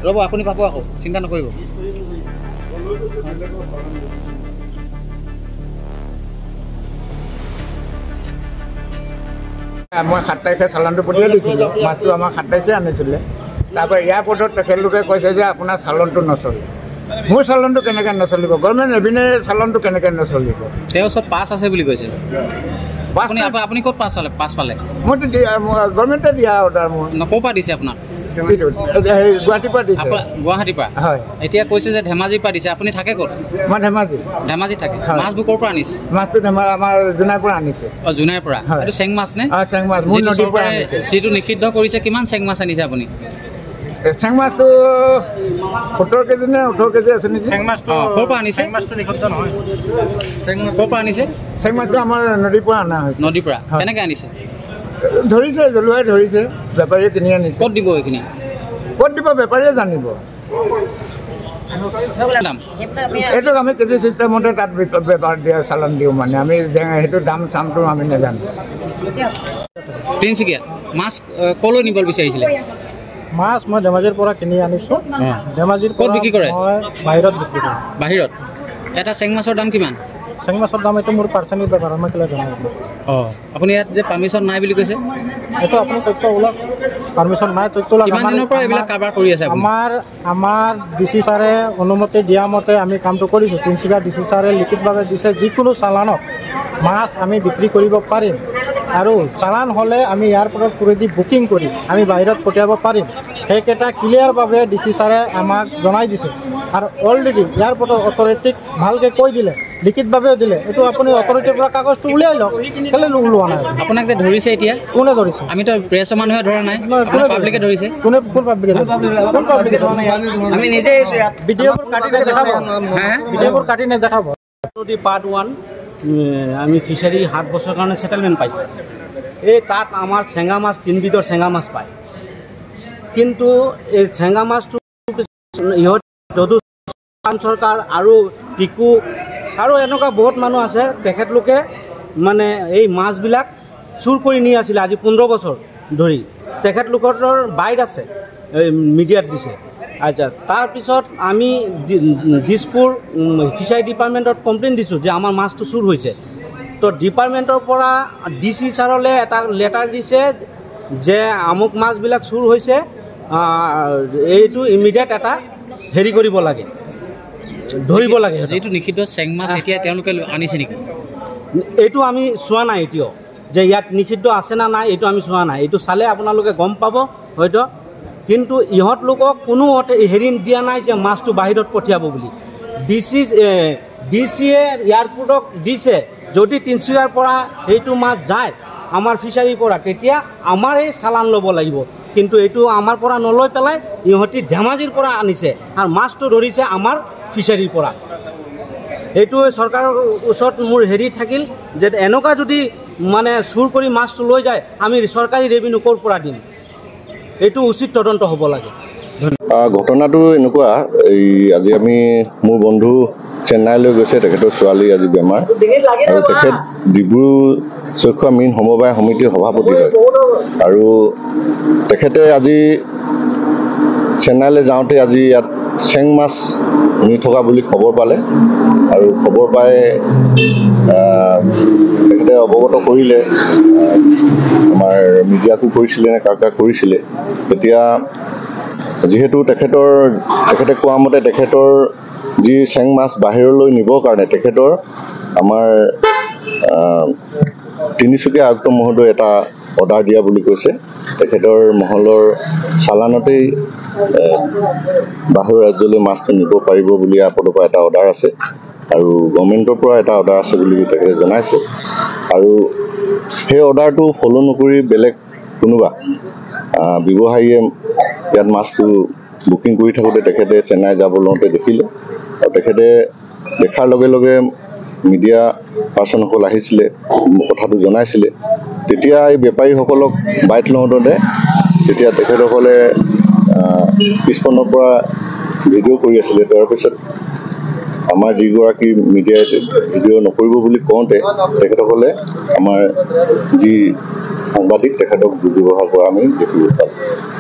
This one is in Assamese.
ৰ'ব আপুনি পাব আকৌ চিন্তা নকৰিব মই 7 তাৰিখে চালানটো পঠিয়াই দিছিলোঁ মাছটো আমাক 7 তাৰিখে আনিছিলে তাৰপৰা এয়াৰপৰ্টত তেখেতলোকে কৈছে যে আপোনাৰ চালানটো নচলে মোৰ চালানটো কেনেকৈ নচলিব গভৰ্ণমেণ্ট এভিনে চালানটো কেনেকৈ নচলিব তেওঁৰ ওচৰত পাছ আছে বুলি কৈছে আপুনি ক'ত পাছ পালে মইতো গভৰ্ণমেণ্টে দিয়া অৰ্ডাৰ মোৰ ক'ৰ পৰা দিছে আপোনাক গুৱাহাটীৰ পৰা দিছে গুৱাহাটীৰ পৰা হয় এতিয়া কৈছে যে ধেমাজিৰ পৰা দিছে আপুনি থাকে ক'ত মই ধেমাজি থাকে মাছবোৰ ক'ৰ পৰা আনিছে মাছটো আমাৰ জোনাইৰ পৰা আনিছে জোনাইৰ পৰা এইটো চেং মাছ নে চেং মাছ মোৰ নদীৰ পৰা আনিছে যিটো নিষিদ্ধ কৰিছে কিমান চেং মাছ আনিছে আপুনি চেং মাছটো 17 কেজি নে 18 কেজি আছে নেকি চেং মাছটো ক'ৰ পৰা আনিছে চেং মাছটো নিষিদ্ধ নহয় চেং মাছ ক'ৰ পৰা আনিছে চেং মাছটো আমাৰ নদীৰ পৰা অনা হৈছে নদীৰ পৰা কেনেকৈ আনিছে ধৰিছে জলুৱাই ধৰিছে বেপাৰীয়ে কিনি আনিছে ক'ত দিব এইখিনি ক'ত দিব বেপাৰীয়ে জানিব এইটো আমি কেজি চিষ্টেমতে তাত বেপাৰ দিয়া চালান দিওঁ মানে আমি সেইটো দাম চামটো আমি নাজানো তিনিচুকীয়া মাছ ক'লৈ নিব বিচাৰিছিলে মাছ মই ধেমাজিৰ পৰা কিনি আনিছোঁ ধেমাজিৰ ক'ত বিক্ৰী কৰে মই বাহিৰত বিক্ৰী কৰোঁ বাহিৰত এটা চেং মাছৰ দাম কিমান চেং মাছৰ দাম এইটো মোৰ পাৰ্চনেল বেপাৰ মই কেলৈ জনাব আপুনি ইয়াত যে পাৰ্মিশ্যন নাই বুলি কৈছে এইটো আপুনি তথ্য ওলাওক পাৰ্মিশ্যন নাই তথ্য ওলাওক কিমান দিনৰ পৰা এইবিলাক কাৰবাৰ কৰি আছে আমাৰ ডিচি ছাৰে অনুমতি দিয়া মতে আমি কামটো কৰিছোঁ তিনিচুকীয়া ডিচি ছাৰে লিখিতভাৱে দিছে যিকোনো চালানত মাছ আমি বিক্ৰী কৰিব পাৰিম আৰু চালান হ'লে আমি এয়াৰপৰ্টত পুৰেদি বুকিং কৰি আমি বাহিৰত পঠিয়াব পাৰিম সেইকেইটা ক্লিয়াৰভাৱে ডিচি ছাৰে আমাক জনাই দিছে আৰু অলৰেডি এয়াৰপৰ্টৰ অথৰিটিক ভালকৈ কৈ দিলে লিখিতভাৱেও দিলে এইটো আপুনি অথৰিটিৰ পৰা কাগজটো উলিয়াই লওক কেলৈ ওলোৱা নাই আপোনাক যে ধৰিছে এতিয়া কোনে ধৰিছে আমিতো প্ৰেছৰ মানুহে ধৰা নাই পাব্লিকে ধৰিছে কোন পাব্লিকে আমি নিজে ভিডিঅ'বোৰ কাটি নেদেখাব ভিডিঅ'বোৰ কাটি নেদেখাব পাৰ্ট 1 আমি ফিচাৰী 7 বছৰৰ কাৰণে সেটেলমেণ্ট পাইছোঁ এই তাত আমাৰ চেঙা মাছ 3 বিধৰ চেঙা মাছ পায় কিন্তু এই চেঙা মাছটো ইহঁত যদু চৰকাৰ আৰু টিকু আৰু এনেকুৱা বহুত মানুহ আছে তেখেতলোকে মানে এই মাছবিলাক চুৰ কৰি নি আছিলে আজি 15 বছৰ ধৰি তেখেতলোকৰ বাইট আছে মিডিয়াত দিছে আচ্ছা তাৰপিছত আমি দিছপুৰ ফিচাৰী ডিপাৰ্টমেণ্টত কমপ্লেইন দিছোঁ যে আমাৰ মাছটো চুৰ হৈছে তো ডিপাৰ্টমেণ্টৰ পৰা ডিচি ছাৰলৈ এটা লেটাৰ দিছে যে আমুক মাছবিলাক চুৰ হৈছে এইটো ইমিডিয়েট এটা হেৰি কৰিব লাগে ধৰিব লাগে যিটো নিষিদ্ধ চেং মাছ এতিয়া তেওঁলোকে আনিছে নেকি এইটো আমি চোৱা নাই এতিয়াও যে ইয়াত নিষিদ্ধ আছে না নাই এইটো আমি চোৱা নাই এইটো চালে আপোনালোকে গম পাব হয়তো কিন্তু ইহঁত লোকক কোনো হেৰি দিয়া নাই যে মাছটো বাহিৰত পঠিয়াব বুলি ডিচিয়ে এয়াৰপৰ্টক দিছে যদি তিনিচুকীয়াৰ পৰা সেইটো মাছ যায় আমাৰ ফিচাৰীৰ পৰা তেতিয়া আমাৰ এই চালান ল'ব লাগিব কিন্তু এইটো আমাৰ পৰা নলৈ পেলাই ইহঁতি ধেমাজিৰ পৰা আনিছে আৰু মাছটো ধৰিছে আমাৰ ফিচাৰীৰ পৰা এইটো চৰকাৰৰ ওচৰত মোৰ হেৰি থাকিল যে এনেকুৱা যদি মানে চুৰ কৰি মাছটো লৈ যায় আমি চৰকাৰী ৰেভিনিউ ক'ৰ পৰা দিম এইটো উচিত তদন্ত হ'ব লাগে ঘটনাটো এনেকুৱা এই আজি আমি মোৰ বন্ধু চেন্নাইলৈ গৈছে তেখেতৰ ছোৱালী আজি বেমাৰ আৰু তেখেত ডিব্ৰু চৈখোৱা মীন সমবায় সমিতিৰ সভাপতি হয় আৰু তেখেতে আজি চেন্নাইলৈ যাওঁতে আজি ইয়াত চেং মাছ নি থকা বুলি খবৰ পালে আৰু খবৰ পাই তেখেতে অৱগত কৰিলে আমাৰ মিডিয়াকো কৰিছিলে নে কাক কৰিছিলে তেতিয়া যিহেতু তেখেতে কোৱা মতে তেখেতৰ যি চেং মাছ বাহিৰলৈ নিবৰ কাৰণে তেখেতৰ আমাৰ তিনিচুকীয়া আয়ুক্ত মহোদয় এটা অৰ্ডাৰ দিয়া বুলি কৈছে তেখেতৰ মহলৰ চালানতেই বাহিৰ ৰাজ্যলৈ মাছটো নিব পাৰিব বুলি আপদৰ পৰা এটা অৰ্ডাৰ আছে আৰু গভৰ্ণমেণ্টৰ পৰা এটা অৰ্ডাৰ আছে বুলি তেখেতে জনাইছে আৰু সেই অৰ্ডাৰটো ফ'ল' নকৰি বেলেগ কোনোবা ব্যৱসায়ীয়ে ইয়াত মাছটো বুকিং কৰি থাকোঁতে তেখেতে চেন্নাই যাব লওঁতে দেখিলে আৰু তেখেতে দেখাৰ লগে লগে মিডিয়া পাৰ্চনসকল আহিছিলে কথাটো জনাইছিলে তেতিয়া এই বেপাৰীসকলক বাইট লওঁতে তেতিয়া তেখেতসকলে পিছপনৰ পৰা ভিডিঅ' কৰি আছিলে তাৰপিছত আমাৰ যিগৰাকী মিডিয়াই ভিডিঅ' নকৰিব বুলি কওঁতে তেখেতসকলে আমাৰ যি সাংবাদিক তেখেতক দুৰ্ব্যৱহাৰ কৰা আমি দেখিবলৈ পালোঁ